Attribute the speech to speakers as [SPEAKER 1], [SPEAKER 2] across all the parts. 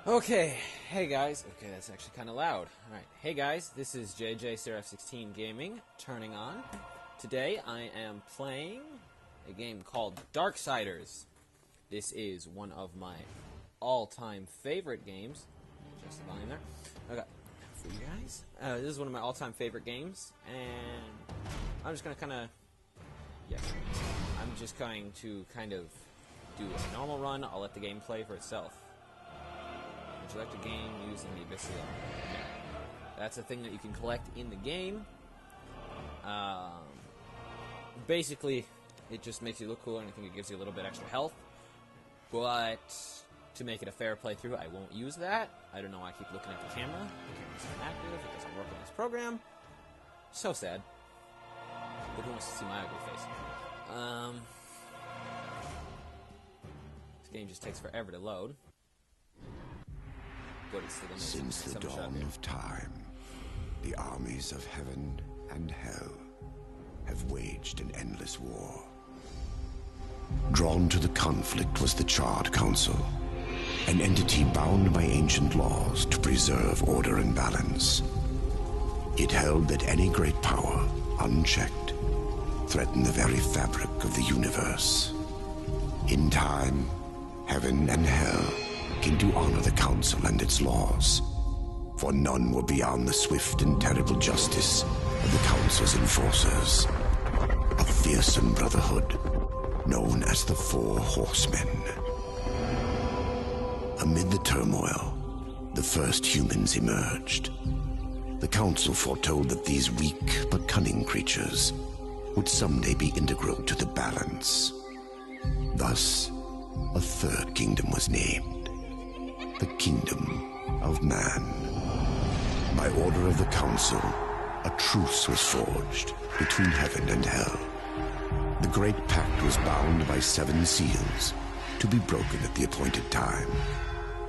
[SPEAKER 1] Okay, hey guys. Okay, that's actually kind of loud. Alright, hey guys, this is JJ Seraph16 Gaming, turning on. Today I am playing a game called Darksiders. This is one of my all-time favorite games. Adjust the volume there. Okay, for you guys. This is one of my all-time favorite games, and I'm just going to I'm just going to kind of do a normal run. I'll let the game play for itself. Select a game using the abyssal. Okay. That's a thing that you can collect in the game. Basically, it just makes you look cooler, and I think it gives you a little bit extra health. But to make it a fair playthrough, I won't use that. I don't know why I keep looking at the camera. The camera's inactive. It doesn't work on this program. So sad. But who wants to see my ugly face? This game just takes forever to load.
[SPEAKER 2] Since the dawn of time, the armies of heaven and hell have waged an endless war. Drawn to the conflict was the Charred Council, an entity bound by ancient laws to preserve order and balance. It held that any great power, unchecked, threatened the very fabric of the universe. In time, heaven and hell came to honor the council and its laws, for none were beyond the swift and terrible justice of the council's enforcers, a fearsome brotherhood known as the Four Horsemen. Amid the turmoil, the first humans emerged. The council foretold that these weak but cunning creatures would someday be integral to the balance. Thus, a third kingdom was named, the Kingdom of Man. By order of the Council, a truce was forged between heaven and hell. The Great Pact was bound by 7 seals to be broken at the appointed time,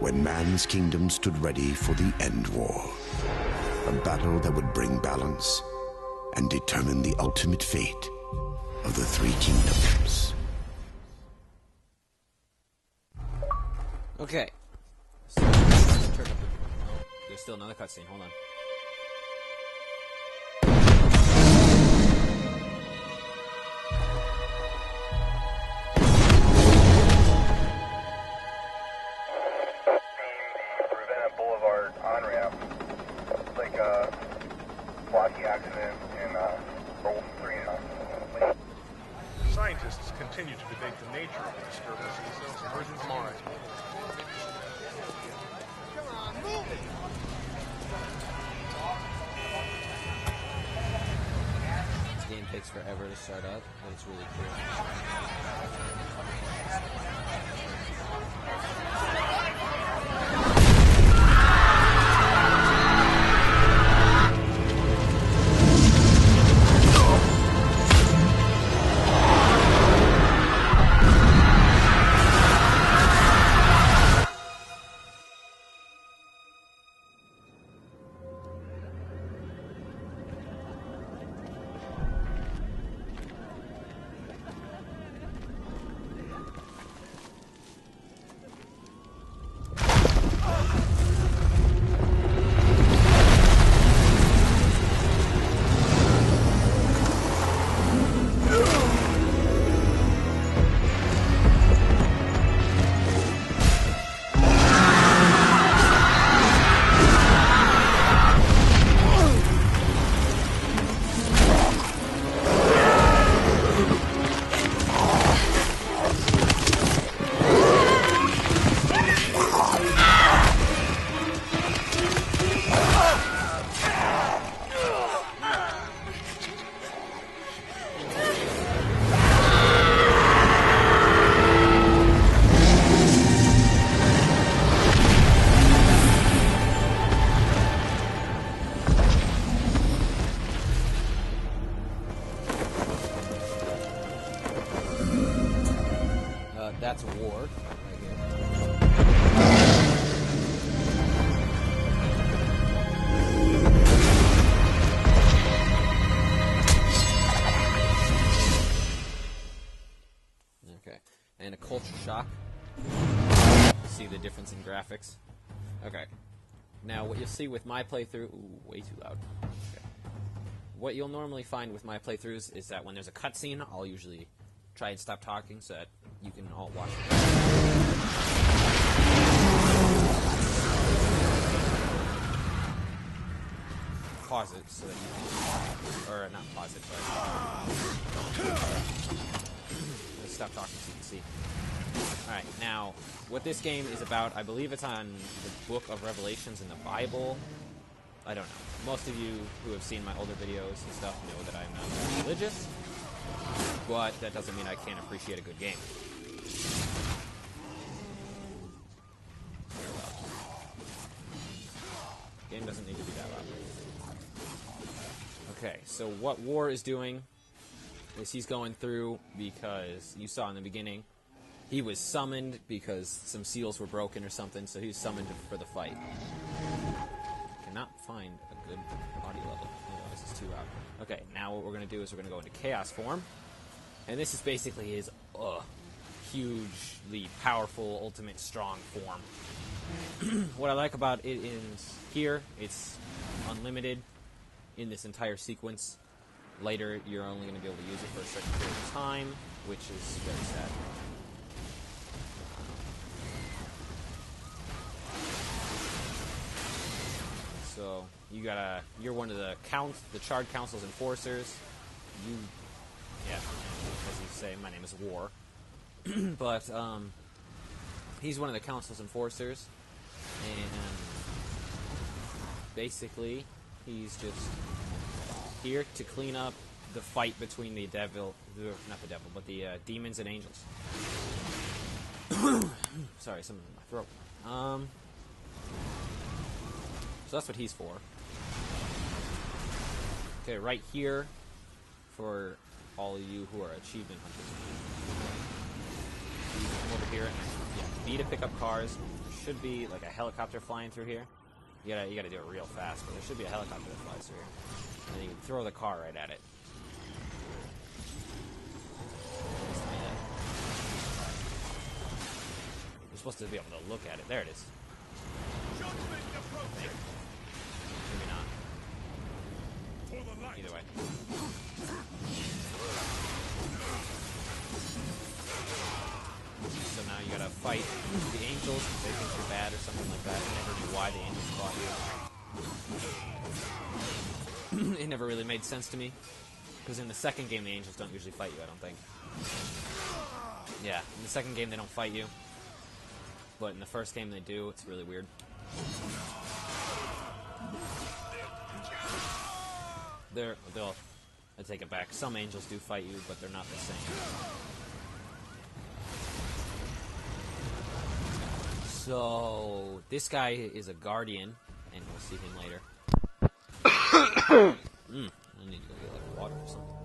[SPEAKER 2] when man's kingdom stood ready for the End War, a battle that would bring balance and determine the ultimate fate of the 3 kingdoms.
[SPEAKER 1] Okay. So, there's still another cutscene. Hold on.
[SPEAKER 3] The Boulevard on-ramp. It's like a blocky accident in Roll 3.
[SPEAKER 4] Scientists continue to debate the nature of the disturbances emerging from Mars.
[SPEAKER 1] This game takes forever to start up, but it's really cool. That's a ward right here. Okay, and a culture shock. See the difference in graphics. Okay. Now, what you'll see with my playthrough... Ooh, way too loud. Okay. What you'll normally find with my playthroughs is that when there's a cutscene, I'll usually try and stop talking so that you can all watch it. Pause it so that you can... Or, not pause it, but... Stop talking so you can see. Alright, now, what this game is about, I believe it's on the Book of Revelations in the Bible. I don't know. Most of you who have seen my older videos and stuff know that I'm not very religious, but that doesn't mean I can't appreciate a good game. Game doesn't need to be that loud. Okay, so what War is doing is he's going through because you saw in the beginning he was summoned because some seals were broken or something, so he was summoned for the fight. Cannot find a good audio level, otherwise it's too loud. Okay, now what we're going to do is we're going to go into Chaos form, and this is basically his hugely powerful, ultimate strong form. What I like about it is here, it's unlimited in this entire sequence. Later, you're only going to be able to use it for a certain period of time, which is very sad. So you're one of the Charred Council's enforcers. As you say, my name is War. But he's one of the council's enforcers, and basically he's just here to clean up the fight between the demons and angels. Sorry, something in my throat. So that's what he's for. Okay, right here, for all of you who are achievement hunters. Come over here, and B to pick up cars. There should be like a helicopter flying through here. You gotta do it real fast, but there should be a helicopter that flies through here. And then you can throw the car right at it. You're supposed to be able to look at it. There it is. Maybe not. Either way. So now you gotta fight the angels because they think you're bad or something like that. I never knew why the angels fought you. It never really made sense to me. Because in the second game, the angels don't usually fight you, I don't think. Yeah, in the second game, they don't fight you. But in the first game, they do. It's really weird. I take it back. Some angels do fight you, but they're not the same. So, this guy is a guardian, and we'll see him later. I need to go get like water or something.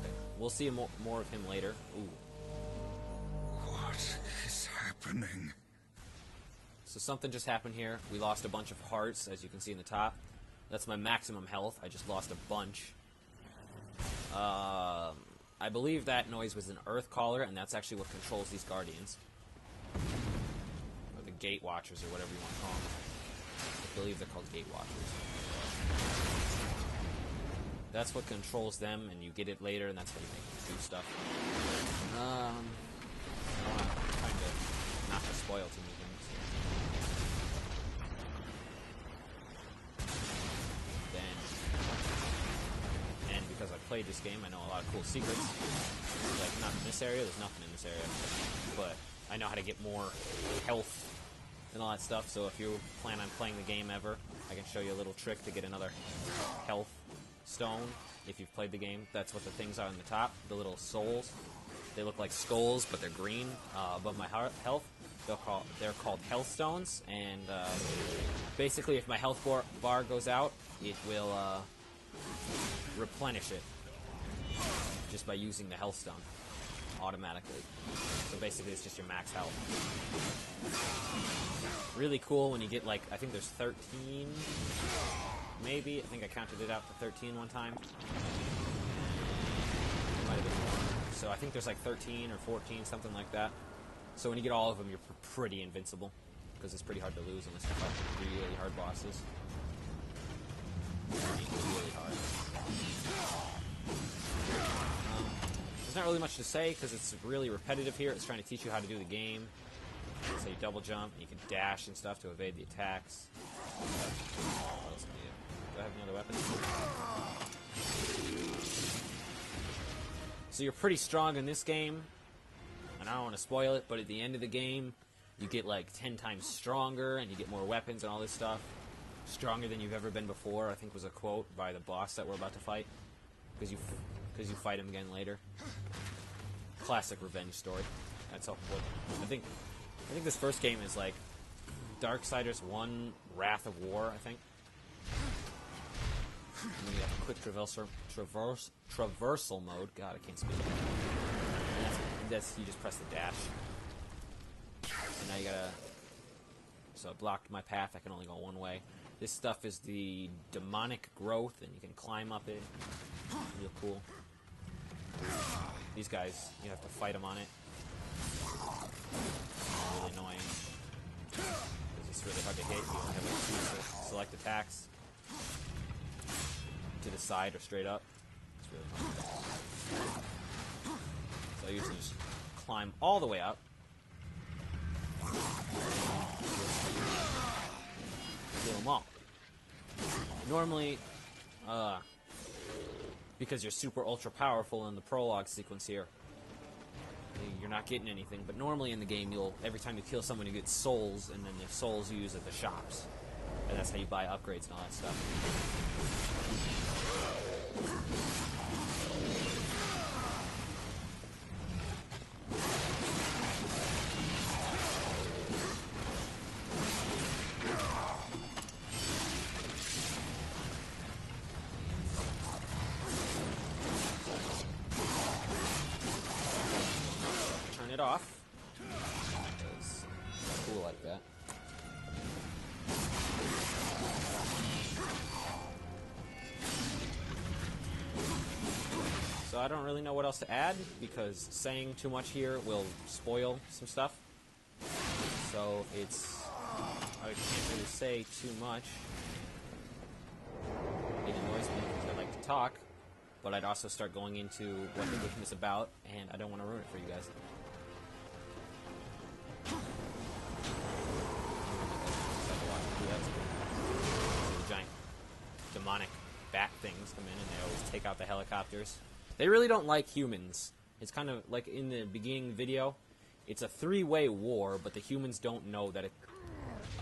[SPEAKER 1] Okay, we'll see more of him later. Ooh.
[SPEAKER 2] What is happening?
[SPEAKER 1] So something just happened here. We lost a bunch of hearts, as you can see in the top. That's my maximum health. I just lost a bunch. I believe that noise was an Earth Caller, and that's actually what controls these Guardians. Or the Gate Watchers, or whatever you want to call them. I believe they're called Gate Watchers. That's what controls them, and you get it later, and that's how you make them do stuff. I don't want to kind of not to spoil too many things. Because I played this game, I know a lot of cool secrets. Like, not in this area, there's nothing in this area. But I know how to get more health and all that stuff, so if you plan on playing the game ever, I can show you a little trick to get another health stone. If you've played the game, that's what the things are on the top, the little souls. They look like skulls, but they're green above my health. They're called health stones, and basically if my health bar goes out, it will replenish it just by using the health stone automatically. So basically it's just your max health. Really cool when you get like, I think there's 13 maybe. I think I counted it out to 13 one time. It might have been more. So I think there's like 13 or 14, something like that. So when you get all of them, you're pretty invincible. because it's pretty hard to lose unless you fight really hard bosses. Really hard. There's not really much to say because it's really repetitive here. It's trying to teach you how to do the game. So you double jump, and you can dash and stuff to evade the attacks. What else can you do? Do I have another weapon? So you're pretty strong in this game, and I don't want to spoil it, but at the end of the game, you get like 10 times stronger, and you get more weapons and all this stuff. Stronger than you've ever been before, I think was a quote by the boss that we're about to fight. Because you fight him again later. Classic revenge story. That's all. I think this first game is like Darksiders 1 Wrath of War, I think. And then you have a quick traversal mode. God, I can't speak. And that's you just press the dash. And now you gotta... So it blocked my path, I can only go one way. This stuff is the demonic growth, and you can climb up it. Real cool. These guys, you have to fight them on it. Really annoying. Because it's really hard to hit. You only have like 2 select attacks. To the side or straight up. It's really hard. So I usually just climb all the way up. Kill them all. Normally, because you're super ultra powerful in the prologue sequence here, you're not getting anything. But normally in the game, every time you kill someone, you get souls, and then the souls you use at the shops, and that's how you buy upgrades and all that stuff. It off because it's cool like that. So I don't really know what else to add because saying too much here will spoil some stuff. So I can't really say too much. It annoys me because I like to talk, but I'd also start going into what the game is about, and I don't want to ruin it for you guys. The giant demonic bat things come in and they always take out the helicopters. They really don't like humans. It's kind of like in the beginning video, it's a 3-way war, but the humans don't know that it...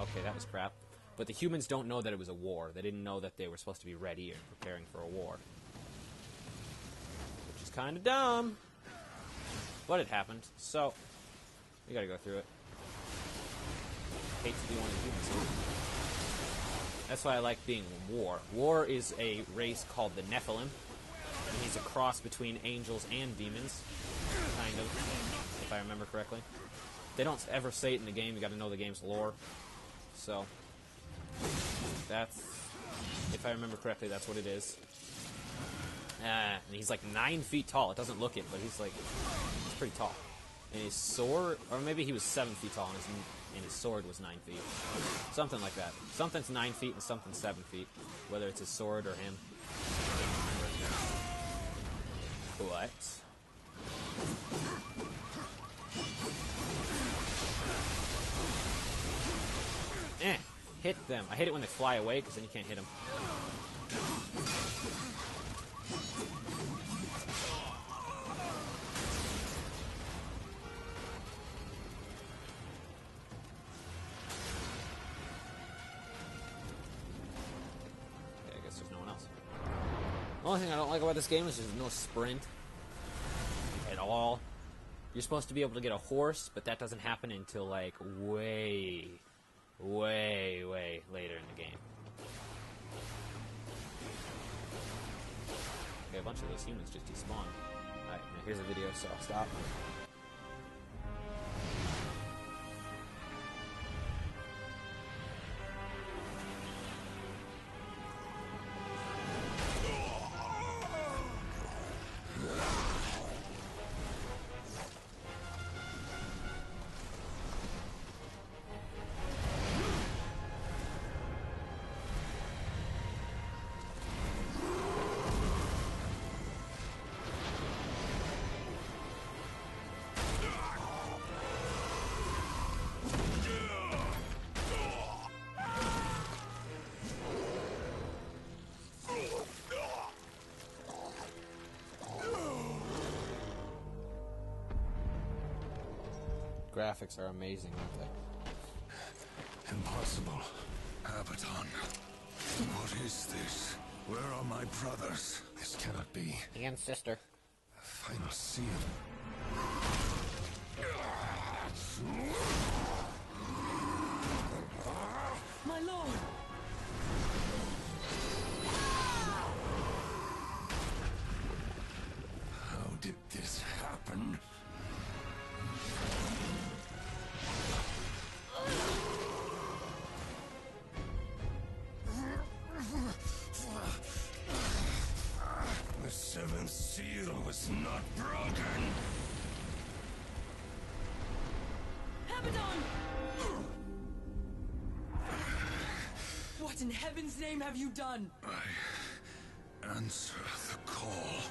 [SPEAKER 1] Okay, that was crap. But the humans don't know that it was a war. They didn't know that they were supposed to be ready and preparing for a war. Which is kind of dumb. But it happened, so we gotta go through it. Hate to be one of the humans here. That's why I like being War. War is a race called the Nephilim, and he's a cross between angels and demons, kind of, if I remember correctly. They don't ever say it in the game, you gotta know the game's lore. So, that's, if I remember correctly, that's what it is. And he's like 9 feet tall. It doesn't look it, but he's pretty tall. And his sword, or maybe he was 7 feet tall, and his sword was 9 feet. Something like that. Something's 9 feet and something's 7 feet. Whether it's his sword or him. But... hit them. I hate it when they fly away, because then you can't hit them. The only thing I don't like about this game is there's no sprint at all. You're supposed to be able to get a horse, but that doesn't happen until like way later in the game. Okay, a bunch of those humans just despawned. Alright, now here's a video, so I'll stop. graphics are amazing, aren't they?
[SPEAKER 5] Impossible. Abaddon. What is this? Where are my brothers? This cannot be.
[SPEAKER 1] And sister.
[SPEAKER 5] Final seal.
[SPEAKER 6] My lord!
[SPEAKER 5] How did this happen? The seventh seal was not broken.
[SPEAKER 6] Abaddon! What in heaven's name have you done?
[SPEAKER 5] I answer the call.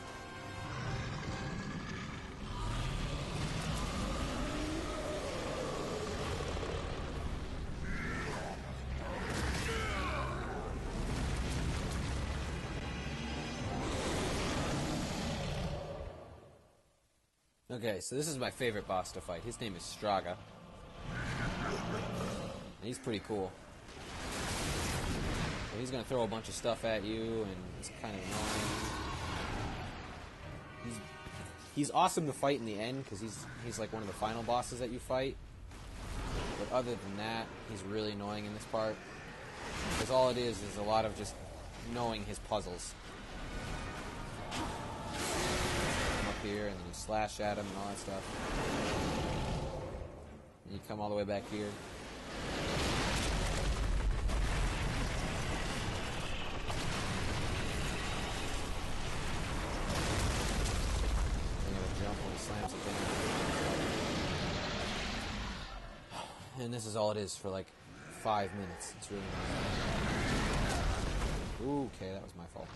[SPEAKER 1] Okay, so this is my favorite boss to fight. His name is Straga. And he's pretty cool. So he's gonna throw a bunch of stuff at you, and it's kind of annoying. He's awesome to fight in the end, because he's like one of the final bosses that you fight. But other than that, he's really annoying in this part. Because all it is a lot of just knowing his puzzles. Here, and then you slash at him and all that stuff. And you come all the way back here. And you gotta jump when he slams it down. And this is all it is for like 5 minutes. It's really nice. Ooh, okay, that was my fault.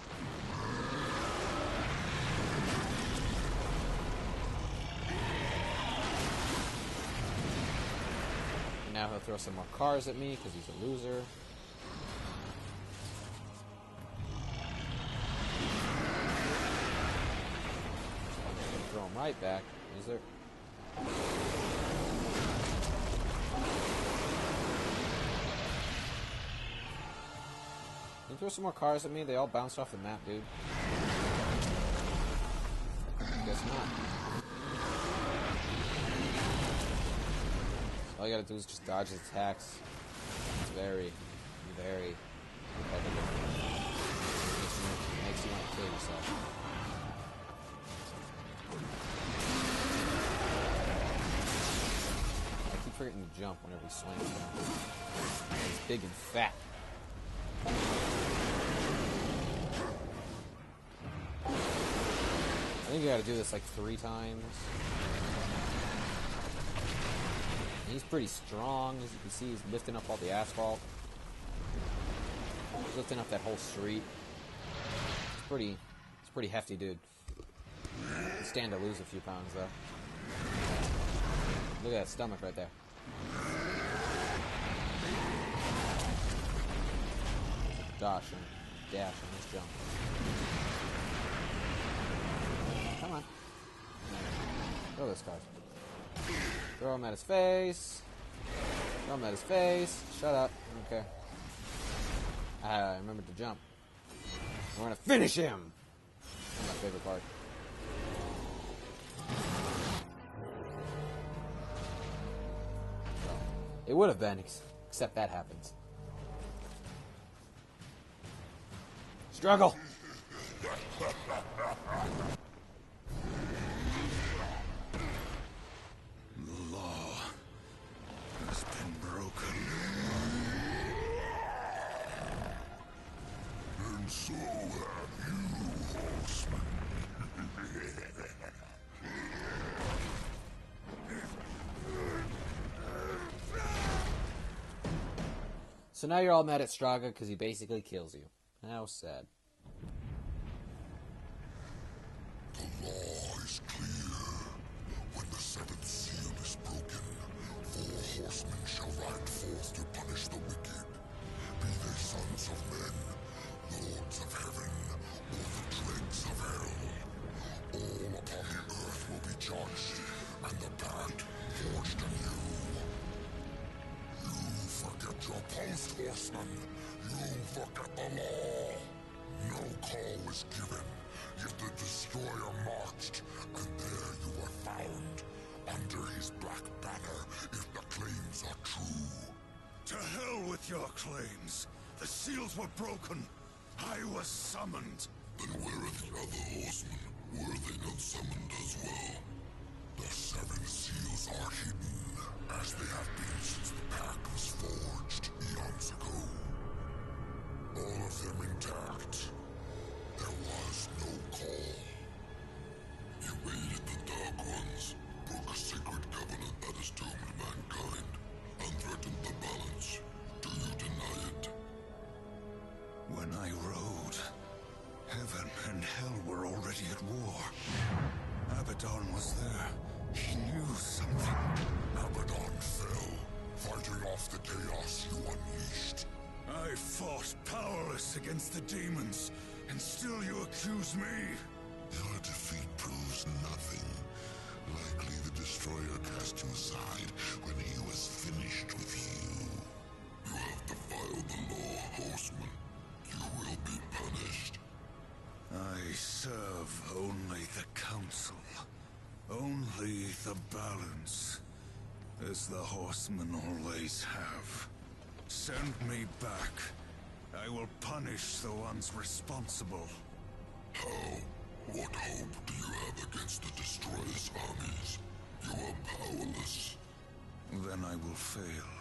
[SPEAKER 1] Now he'll throw some more cars at me because he's a loser. I'm gonna throw him right back. Is there? Can you throw some more cars at me? They all bounced off the map, dude. Guess not. All you gotta do is just dodge his attacks. It's very, very repetitive. Makes you want to kill yourself. I keep forgetting to jump whenever he swings down. He's big and fat. I think you gotta do this like 3 times. He's pretty strong, as you can see. He's lifting up all the asphalt. He's lifting up that whole street. It's pretty hefty, dude. He'd stand to lose a few pounds, though. Look at that stomach right there. Dash on this jump. Come on. Throw those cars. Throw him at his face. Throw him at his face. Shut up. Okay. I remembered to jump. We're gonna finish him! That's my favorite part. So, it would have been, except that happens. Struggle!
[SPEAKER 5] So have you, horseman.
[SPEAKER 1] So now you're all mad at Straga because he basically kills you. How sad.
[SPEAKER 5] The law is clear. When the seventh seal is broken, 4 horsemen shall ride forth to punish the wicked. Be they sons of men, lords of heaven, or the dregs of hell. All upon the earth will be judged, and the pact forged anew. Ghost Horseman, you forget the law. No call was given, yet the Destroyer marched, and there you were found, under his black banner, if the claims are true.
[SPEAKER 2] To hell with your claims. The seals were broken. I was summoned.
[SPEAKER 5] Then where are the other horsemen? Were they not summoned as well? The 7 seals are hidden, as they have been since the pact was forged eons ago. All of them intact. There was no call. You aided the Dark Ones, broke a sacred covenant that has doomed mankind, and threatened the balance. Do you deny it?
[SPEAKER 2] When I rode, heaven and hell were already at war. Abaddon was there. He knew something.
[SPEAKER 5] Abaddon fell, fighting off the chaos you unleashed.
[SPEAKER 2] I fought powerless against the demons, and still you accuse me?
[SPEAKER 5] Your defeat proves nothing. Likely the Destroyer cast you aside when he was finished with you. You have defiled the law, Horseman. You will be punished.
[SPEAKER 2] I serve only the Council. Only the balance. As the horsemen always have. Send me back. I will punish the ones responsible.
[SPEAKER 5] How? What hope do you have against the Destroyer's armies? You are powerless.
[SPEAKER 2] Then I will fail,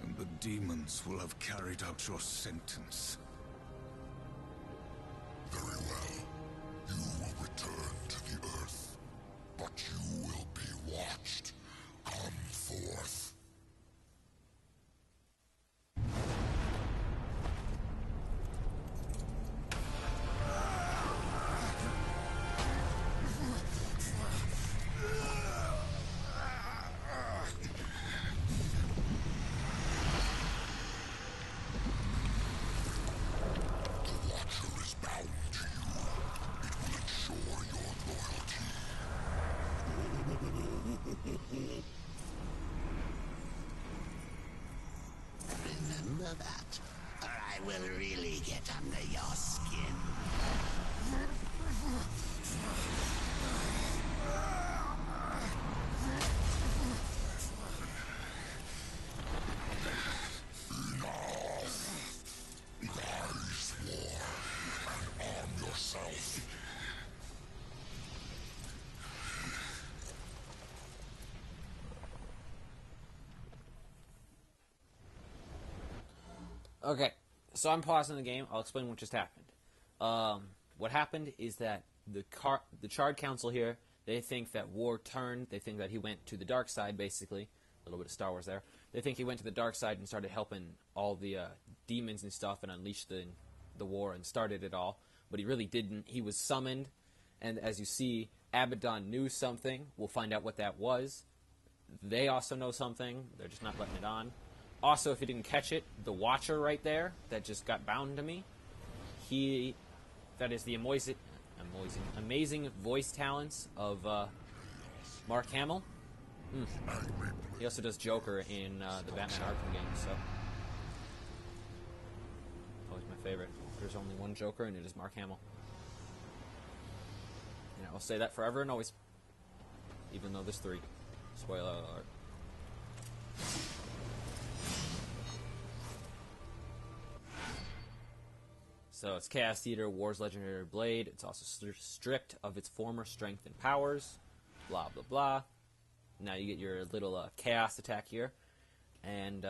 [SPEAKER 2] and the demons will have carried out your sentence.
[SPEAKER 5] Very well. You will return to the Earth. But you will be watched. Come forth.
[SPEAKER 7] Remember that, or I will really get under your skin.
[SPEAKER 5] Rise, war, and arm yourself.
[SPEAKER 1] Okay, so I'm pausing the game. I'll explain what just happened. What happened is that the Charred Council here, they think that War turned. They think that he went to the dark side, basically. A little bit of Star Wars there. They think he went to the dark side and started helping all the demons and stuff and unleashed the war and started it all. But he really didn't. He was summoned, and as you see, Abaddon knew something. We'll find out what that was. They also know something. They're just not letting it on. Also, if you didn't catch it, the Watcher right there that just got bound to me, that is the amazing voice talents of Mark Hamill. He also does Joker in the Batman Arkham games, so always my favorite. There's only one Joker, and it is Mark Hamill. And I'll say that forever and always, even though there's 3. Spoiler alert. So it's Chaos Eater, War's Legendary Blade. It's also stripped of its former strength and powers. Blah, blah, blah. Now you get your little Chaos attack here. And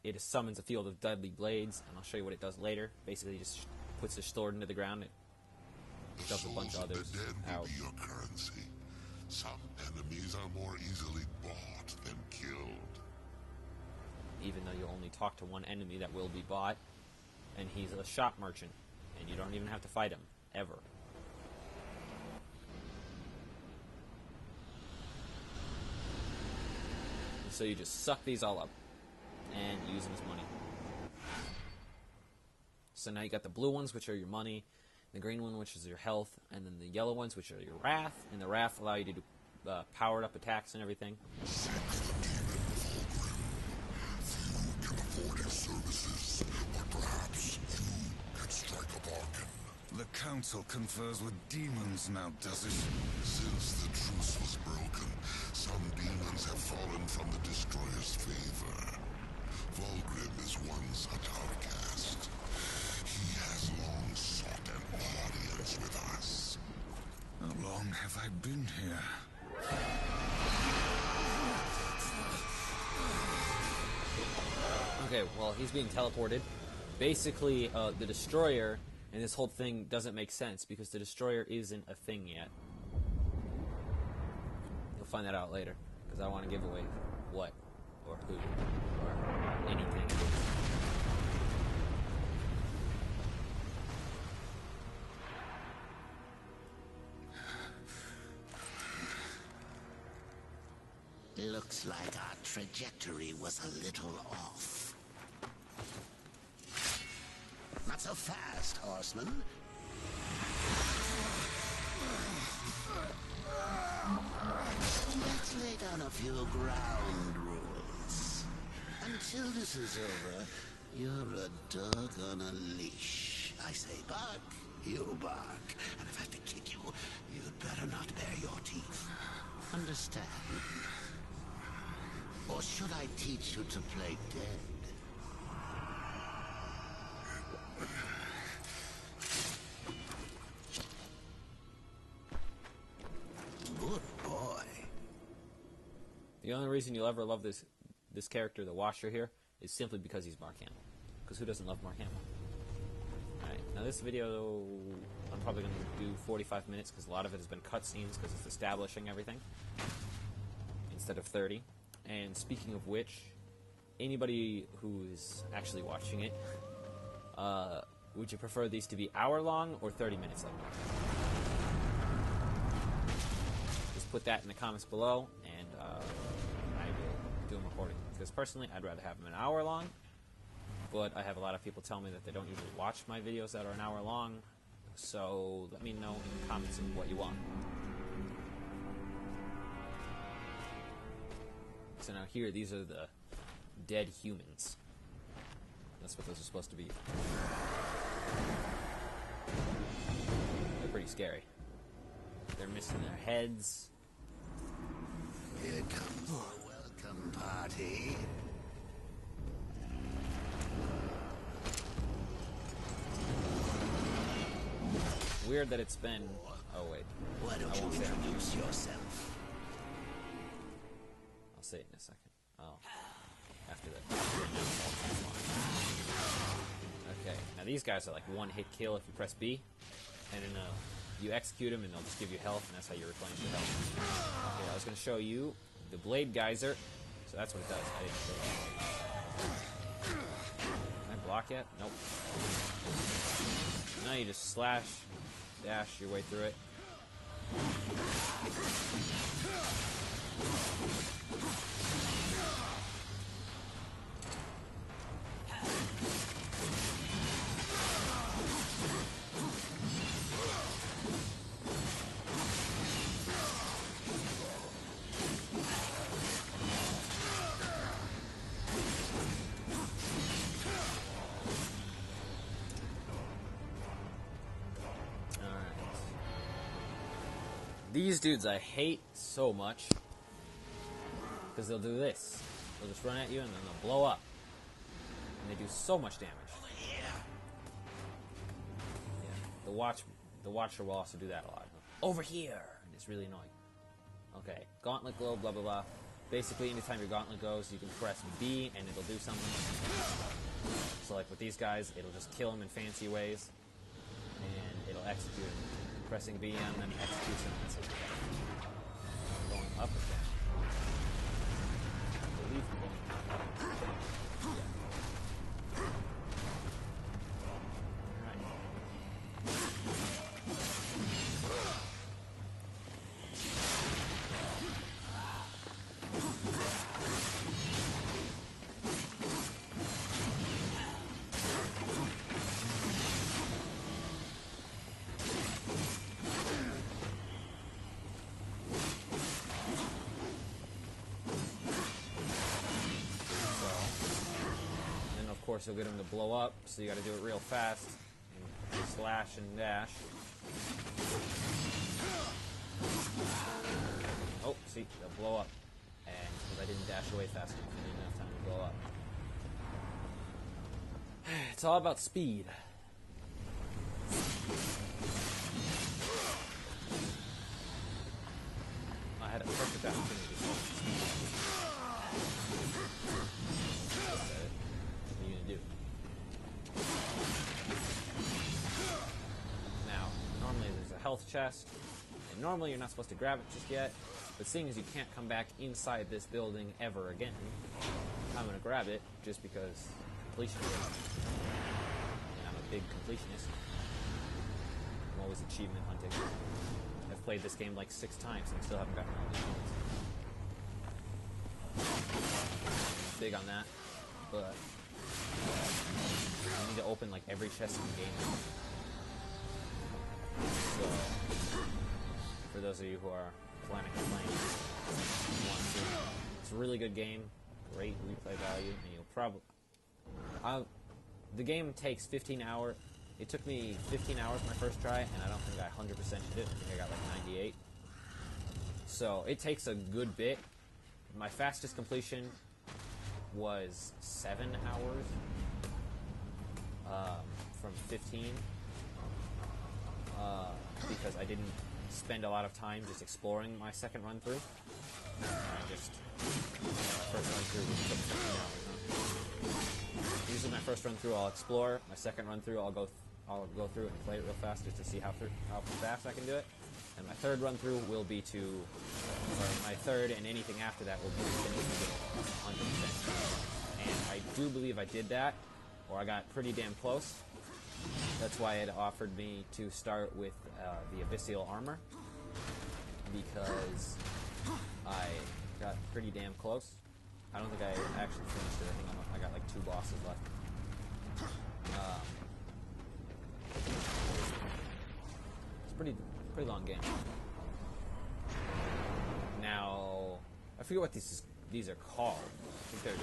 [SPEAKER 1] it summons a field of deadly blades. And I'll show you what it does later. Basically, it just puts the sword into the ground. It does a bunch of others out.
[SPEAKER 5] Be your currency. Some enemies are more easily bought than killed.
[SPEAKER 1] Even though you'll only talk to one enemy that will be bought. And he's a shop merchant, and you don't even have to fight him, ever. And so you just suck these all up, and use them as money. So now you got the blue ones, which are your money, the green one, which is your health, and then the yellow ones, which are your wrath, and the wrath allow you to do powered up attacks and everything.
[SPEAKER 5] Seek the demon Fulgrim. Few can afford his services.
[SPEAKER 8] council confers with demons now, does it?
[SPEAKER 5] Since the truce was broken, some demons have fallen from the Destroyer's favor. Volgrim is one such outcast. He has long sought an audience with us.
[SPEAKER 8] How long have I been here?
[SPEAKER 1] Okay, well, he's being teleported. Basically, the Destroyer and this whole thing doesn't make sense because the Destroyer isn't a thing yet. You'll find that out later, because I want to give away what, or who, or anything.
[SPEAKER 7] Looks like our trajectory was a little off. Not so fast, horseman. Let's lay down a few ground rules. Until this is over, you're a dog on a leash. I say bark, you bark. And if I have to kick you, you'd better not bare your teeth. Understand? Or should I teach you to play dead? Good boy.
[SPEAKER 1] The only reason you'll ever love this character, the Watcher here, is simply because he's Mark Hamill. Because who doesn't love Mark Hamill? Alright, now this video, I'm probably going to do 45 minutes because a lot of it has been cutscenes because it's establishing everything instead of 30. And speaking of which, anybody who is actually watching it, would you prefer these to be hour-long or 30 minutes long? Just put that in the comments below, and I will do them accordingly. Because personally, I'd rather have them an hour long, but I have a lot of people tell me that they don't usually watch my videos that are an hour long, so let me know in the comments of what you want. So now here, these are the dead humans. That's what those are supposed to be. They're pretty scary. They're missing their heads.
[SPEAKER 7] Here comes the welcome party.
[SPEAKER 1] Weird that it's been... Oh, wait.
[SPEAKER 7] Why don't you introduce yourself?
[SPEAKER 1] I'll say it in a second. Oh. After that. Okay. Now these guys are like one-hit kill if you press B. And then you execute them and they'll just give you health, and that's how you replenish your health. Okay, I was going to show you the Blade Geyser. So that's what it does. I didn't show you. Can I block yet? Nope. Now you just slash, dash your way through it. These dudes I hate so much because they'll do this. They'll just run at you and then they'll blow up. And they do so much damage. Yeah, the Watcher will also do that a lot. Over here! And it's really annoying. Okay, Gauntlet Glow, blah blah blah. Basically, anytime your Gauntlet goes, you can press B and it'll do something. So like with these guys, it'll just kill them in fancy ways. And it'll execute them. Pressing B on them executes them. That's it. Going up again. I believe I'm going up. Yeah. Of course, you'll get them to blow up, so you got to do it real fast. And slash and dash. Oh, see, they'll blow up. And because I didn't dash away fast enough, I didn't have time to blow up. It's all about speed. I had a perfect opportunity to speed. What are you gonna do? Now, normally there's a health chest, and normally you're not supposed to grab it just yet, but seeing as you can't come back inside this building ever again, I'm gonna grab it just because completion. And I'm a big completionist. I'm always achievement hunting. I've played this game like 6 times and I still haven't gotten all the achievements. Big on that, but I need to open like every chest in the game. So, for those of you who are planning on playing it's a really good game, great replay value, and you'll probably... the game takes 15 hours. It took me 15 hours my first try, and I don't think I 100% did it. I think I got like 98. So it takes a good bit. My fastest completion was 7 hours from 15 because I didn't spend a lot of time just exploring my second run through. I just first run through took 15 hours. Huh? Usually my first run through I'll explore. My second run through I'll go through it and play it real fast just to see how fast I can do it. And my third run through will be to, or my third and anything after that will be to finish the game 100%. And I do believe I did that, or I got pretty damn close. That's why it offered me to start with the Abyssal Armor, because I got pretty damn close. I don't think I actually finished it. I think I got like 2 bosses left. It's pretty long game. Now, I forget what these are called. I think they're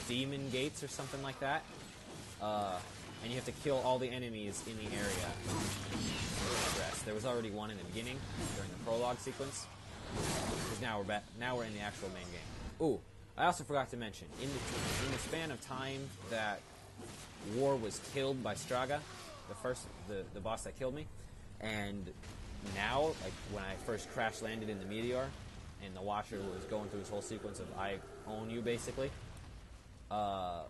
[SPEAKER 1] demon gates or something like that. And you have to kill all the enemies in the area to progress. There was already one in the beginning during the prologue sequence. Because now we're back. Now we're in the actual main game. Ooh, I also forgot to mention in the span of time that War was killed by Straga, the boss that killed me, and now, like when I first crash landed in the meteor, and the Watcher was going through this whole sequence of I own you basically. The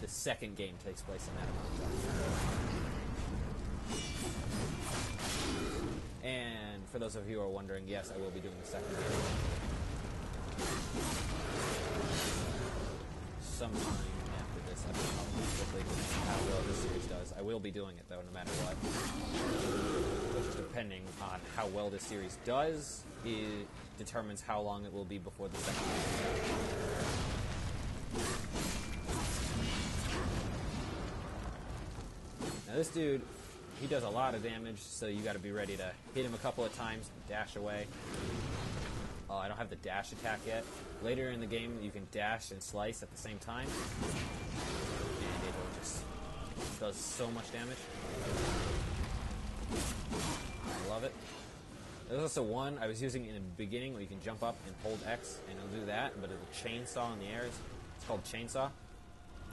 [SPEAKER 1] second game takes place in that amount of time. And for those of you who are wondering, yes, I will be doing the second game. Sometime after this, I don't know quickly how well this series does. I will be doing it though, no matter what. But just depending on how well this series does, it determines how long it will be before the second game comes out. Now this dude, he does a lot of damage, so you got to be ready to hit him a couple of times, dash away. Oh, I don't have the dash attack yet. Later in the game, you can dash and slice at the same time, and it does so much damage. I love it. There's also one I was using in the beginning where you can jump up and hold X, and it'll do that, but it'll chainsaw in the air. It's called chainsaw.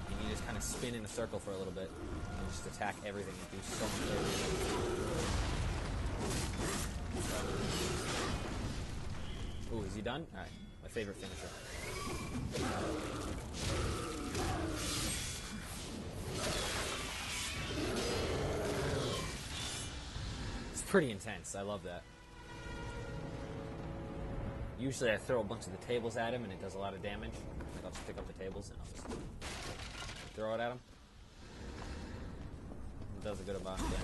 [SPEAKER 1] And you just kind of spin in a circle for a little bit and just attack everything and do so much damage. Ooh, is he done? Alright, my favorite finisher. It's pretty intense. I love that. Usually I throw a bunch of the tables at him and it does a lot of damage. Like I'll just pick up the tables and I'll just throw it at him. It does a good amount of damage.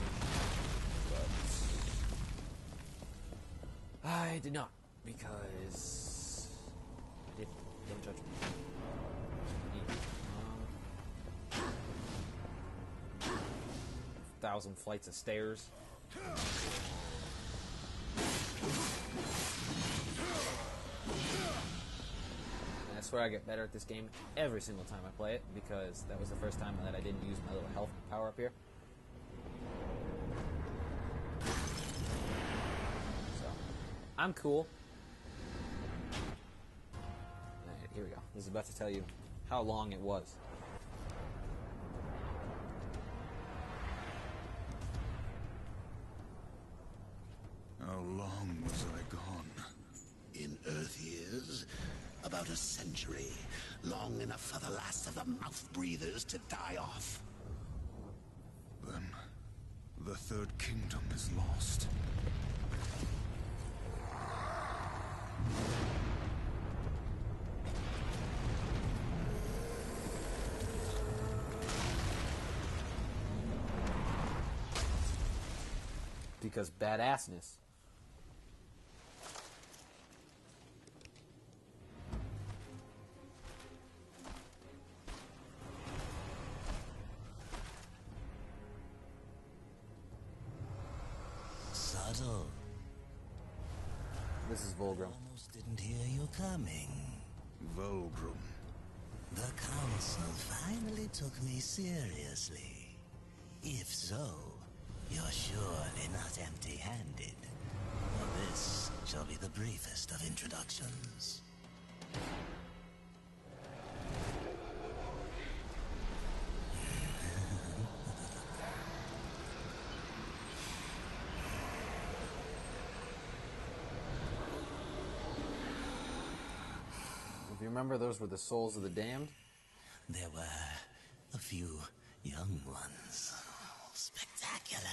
[SPEAKER 1] But I did not, because I didn't. Don't judge me. 1,000 flights of stairs. swear I get better at this game every single time I play it, because that was the first time that I didn't use my little health power up here. So, I'm cool. Alright, here we go. This is about to tell you how long it was.
[SPEAKER 8] How long was I gone?
[SPEAKER 7] In Earth years, about a century. Long enough for the last of the mouth-breathers to die off.
[SPEAKER 8] Then, the Third Kingdom is lost.
[SPEAKER 1] Because badassness.
[SPEAKER 9] Subtle.
[SPEAKER 1] This is Volgrim.
[SPEAKER 9] Almost didn't hear you coming.
[SPEAKER 8] Volgrim.
[SPEAKER 9] The council finally took me seriously. If so, you're surely not empty-handed. This shall be the briefest of introductions.
[SPEAKER 1] If you remember, those were the souls of the damned.
[SPEAKER 9] There were a few young ones. Spectacular.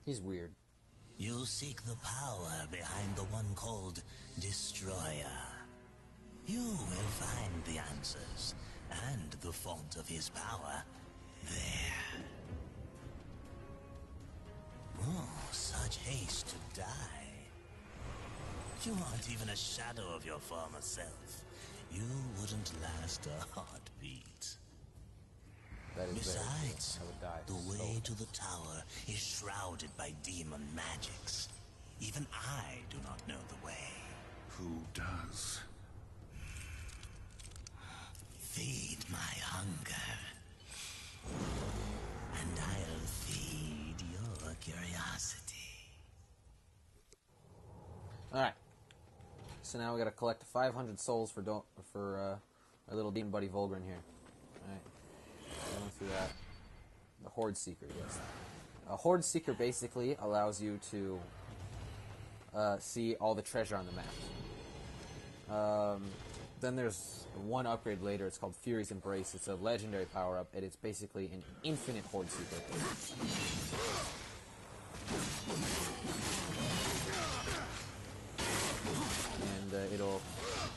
[SPEAKER 1] He's weird.
[SPEAKER 9] You seek the power behind the one called Destroyer. You will find the answers and the font of his power there. Oh, such haste to die. You aren't even a shadow of your former self. You wouldn't last a heartbeat.
[SPEAKER 1] That is
[SPEAKER 9] Besides,
[SPEAKER 1] I would die.
[SPEAKER 9] the way to the tower is shrouded by demon magics. Even I do not know the way.
[SPEAKER 8] Who does?
[SPEAKER 9] Feed my hunger, and I'll feed your curiosity.
[SPEAKER 1] Alright. So now we gotta collect 500 souls for our little demon buddy Volgrim here. Alright. Going through that. The Horde Seeker, yes. A Horde Seeker basically allows you to see all the treasure on the map. Then there's one upgrade later, it's called Fury's Embrace. It's a legendary power-up, and it's basically an infinite Horde Seeker. And it'll...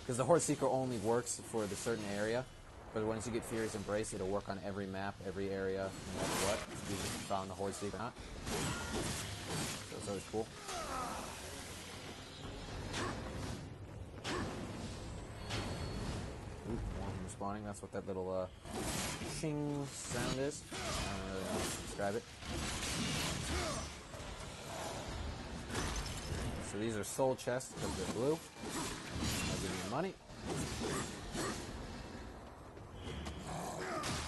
[SPEAKER 1] Because the Horde Seeker only works for the certain area, but once you get Fury's Embrace, it'll work on every map, every area, no matter what. You found the Horde Seeker or not. So it's always cool. Ooh, one respawning, that's what that little shing sound is. I don't really know how to describe it. So these are soul chests because they're blue. I'll give you money.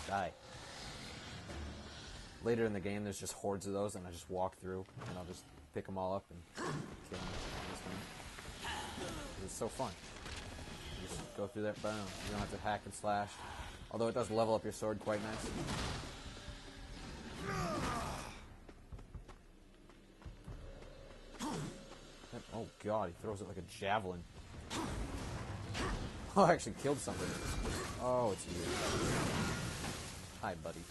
[SPEAKER 1] Die. Later in the game, there's just hordes of those, and I just walk through, and I'll just pick them all up and kill them. It's so fun. You just go through that, boom. You don't have to hack and slash. Although it does level up your sword quite nice. Oh god, he throws it like a javelin. Oh, I actually killed somebody. Oh, it's you. Hi, buddy.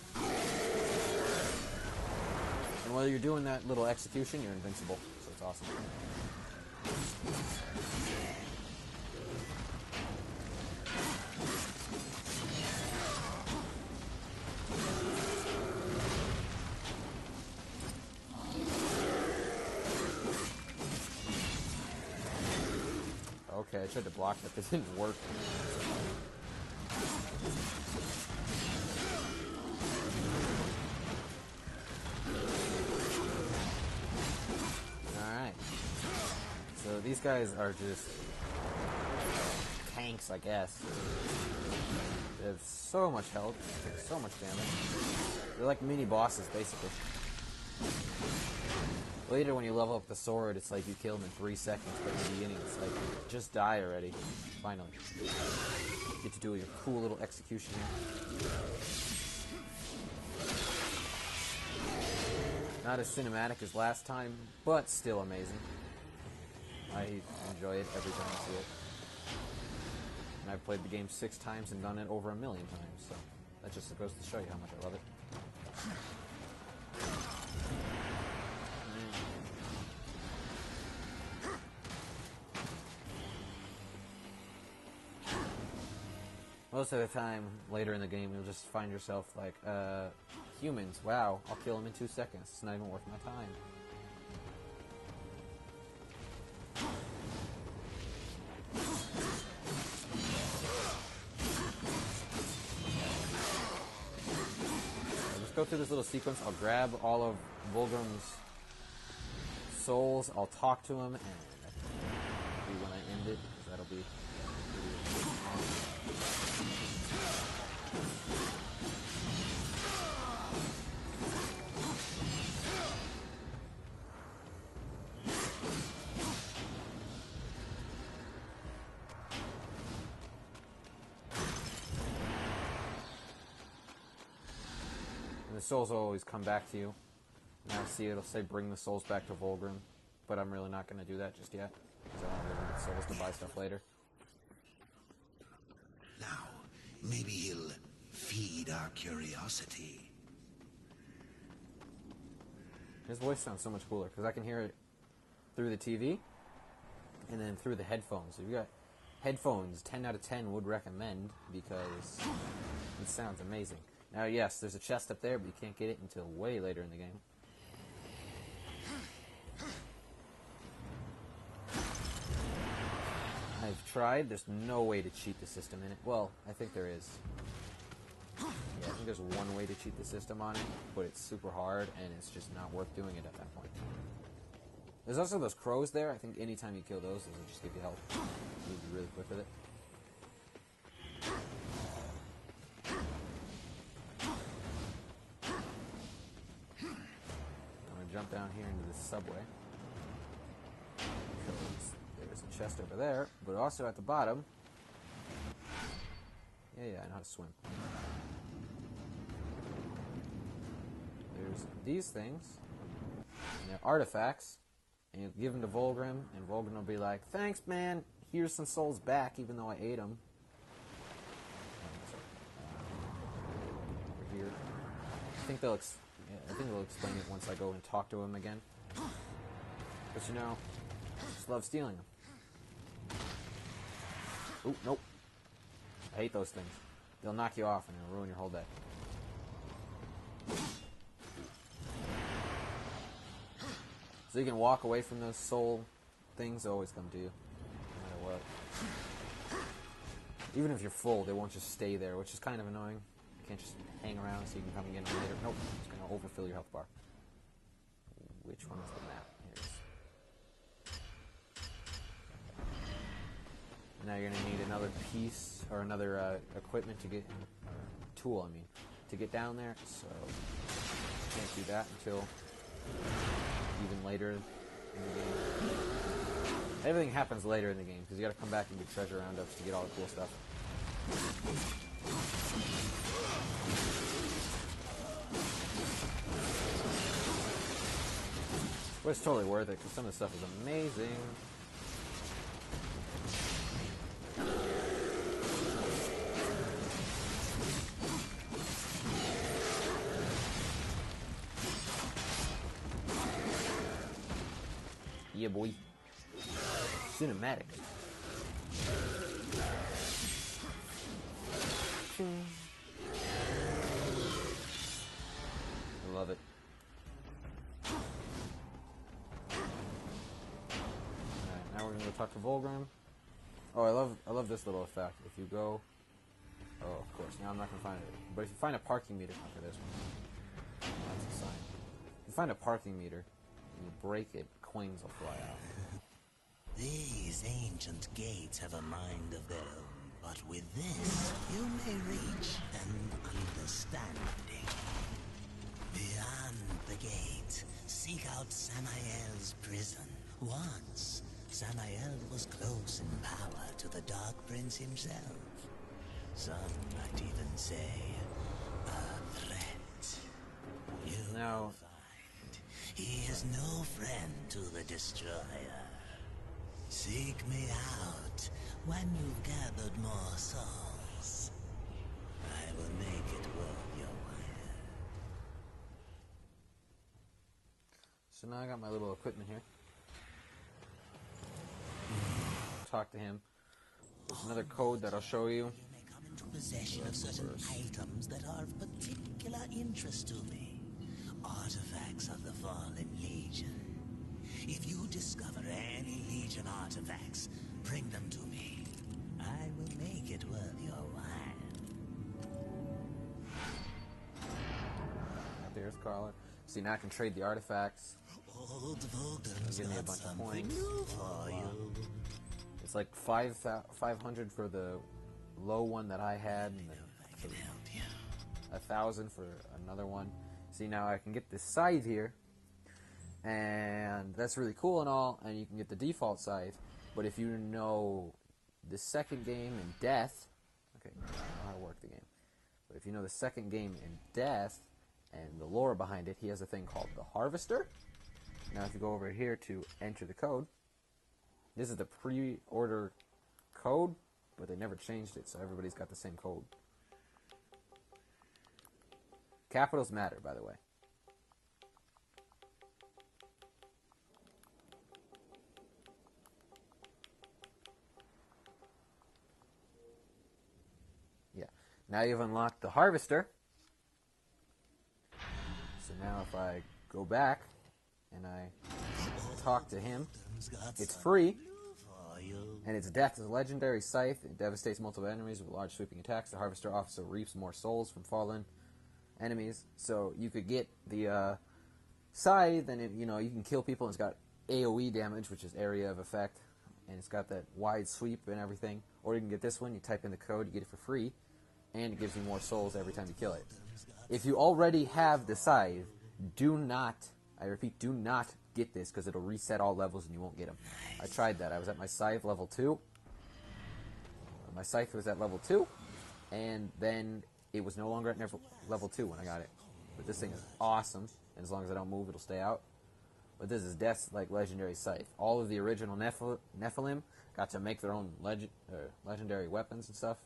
[SPEAKER 1] And while you're doing that little execution, you're invincible. So it's awesome. Okay, I tried to block that, but it didn't work. Alright. So these guys are just tanks, I guess. They have so much health, take so much damage. They're like mini bosses, basically. Later, when you level up the sword, it's like you kill them in 3 seconds, but in the beginning, it's like, just die already. Finally. You get to do your cool little execution here. Not as cinematic as last time, but still amazing. I enjoy it every time I see it. And I've played the game 6 times and done it over 1 million times, so that just goes to show you how much I love it. Most of the time, later in the game, you'll just find yourself like, humans, wow, I'll kill them in 2 seconds. It's not even worth my time. Let's go through this little sequence. I'll grab all of Volgrim's souls, I'll talk to him, and that'll be when I end it, because that'll be... And the souls will always come back to you. Now see, it'll say bring the souls back to Volgrim, but I'm really not going to do that just yet, because I don't really need souls to buy stuff later.
[SPEAKER 7] Now, maybe he'll feed our curiosity.
[SPEAKER 1] His voice sounds so much cooler, because I can hear it through the TV, and then through the headphones. If you got headphones, 10 out of 10 would recommend, because it sounds amazing. Now, yes, there's a chest up there, but you can't get it until way later in the game. I've tried. There's no way to cheat the system in it. Well, I think there is. Yeah, I think there's one way to cheat the system on it, but it's super hard, and it's just not worth doing it at that point. There's also those crows there. I think anytime you kill those will just give you health. You'll be really quick with it. I'm going to jump down here into this subway. There's a chest over there, but also at the bottom... Yeah, I know how to swim. There's these things, and they're artifacts, and you give them to Volgrim, and Volgrim will be like, thanks, man, here's some souls back, even though I ate them. Over here. I think they'll explain it once I go and talk to him again. But you know, I just love stealing them. Ooh, nope. I hate those things. They'll knock you off and it'll ruin your whole day. So you can walk away from those soul things, they always come to you, no matter what. Even if you're full, they won't just stay there, which is kind of annoying. You can't just hang around so you can come again later. Nope, it's going to overfill your health bar. Which one is the map? Here it is. Now you're going to need another piece, or another equipment to get, tool I mean, to get down there, so you can't do that until even later in the game. Everything happens later in the game, because you gotta come back and get treasure roundups to get all the cool stuff. But it's totally worth it, because some of the stuff is amazing. Yeah, boy. Cinematic. I love it. Alright, now we're gonna go talk to Volgrim. Oh, I love this little effect. If you go, oh, of course. Now I'm not gonna find it. But if you find a parking meter, for this one, that's a sign. If you find a parking meter and you break it, coins will fly out.
[SPEAKER 9] These ancient gates have a mind of their own, but with this, you may reach an understanding. Beyond the gate, seek out Samael's prison. Once, Samael was close in power to the Dark Prince himself. Some might even say, a threat. You will find he is no friend to the Destroyer. Seek me out when you've gathered more souls. I will make it worth your while.
[SPEAKER 1] So now I got my little equipment here. Talk to him. There's another code that I'll show you.
[SPEAKER 9] You may come into possession of certain items that are of particular interest to me. Artifacts of the Fallen Legion. If you discover any Legion artifacts, bring them to me. I will make it worth your while.
[SPEAKER 1] There's Carla. See, now I can trade the artifacts.
[SPEAKER 9] Old Vogan's
[SPEAKER 1] Give me a
[SPEAKER 9] got
[SPEAKER 1] bunch of
[SPEAKER 9] something
[SPEAKER 1] points.
[SPEAKER 9] new for you.
[SPEAKER 1] It's like 500 for the low one that I had, and then
[SPEAKER 9] I can help you.
[SPEAKER 1] 1,000 for another one. See, now I can get this scythe here, and that's really cool and all, and you can get the default scythe, but if you know the second game in Death, okay, I don't know how to work the game, but if you know the second game in Death, and the lore behind it, he has a thing called the Harvester. Now if you go over here to enter the code, this is the pre-order code, but they never changed it, so everybody's got the same code. Capitals matter, by the way. Yeah. Now you've unlocked the Harvester. So now if I go back and I talk to him, it's free, and its death is a legendary scythe. It devastates multiple enemies with large sweeping attacks. The Harvester also reaps more souls from fallen enemies. So you could get the scythe, and you can kill people. And it's got AoE damage, which is area of effect, and it's got that wide sweep and everything. Or you can get this one. You type in the code, you get it for free, and it gives you more souls every time you kill it. If you already have the scythe, do not, I repeat, do not get this, because it'll reset all levels and you won't get them. I tried that. I was at my scythe level 2. My scythe was at level 2, and then it was no longer at level 2 when I got it. But this thing is awesome, and as long as I don't move, it'll stay out. But this is Death's legendary scythe. All of the original Nephilim got to make their own legendary weapons and stuff.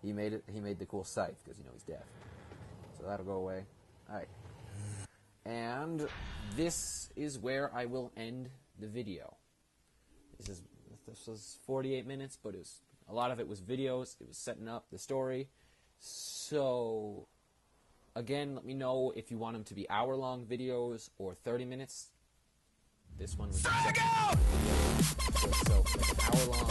[SPEAKER 1] He made it. He made the cool scythe because he's Death. So that'll go away. All right. And this is where I will end the video. This was 48 minutes, but a lot of it was videos. It was setting up the story. So, again, let me know if you want them to be hour-long videos or 30 minutes. This one was so like an hour-long.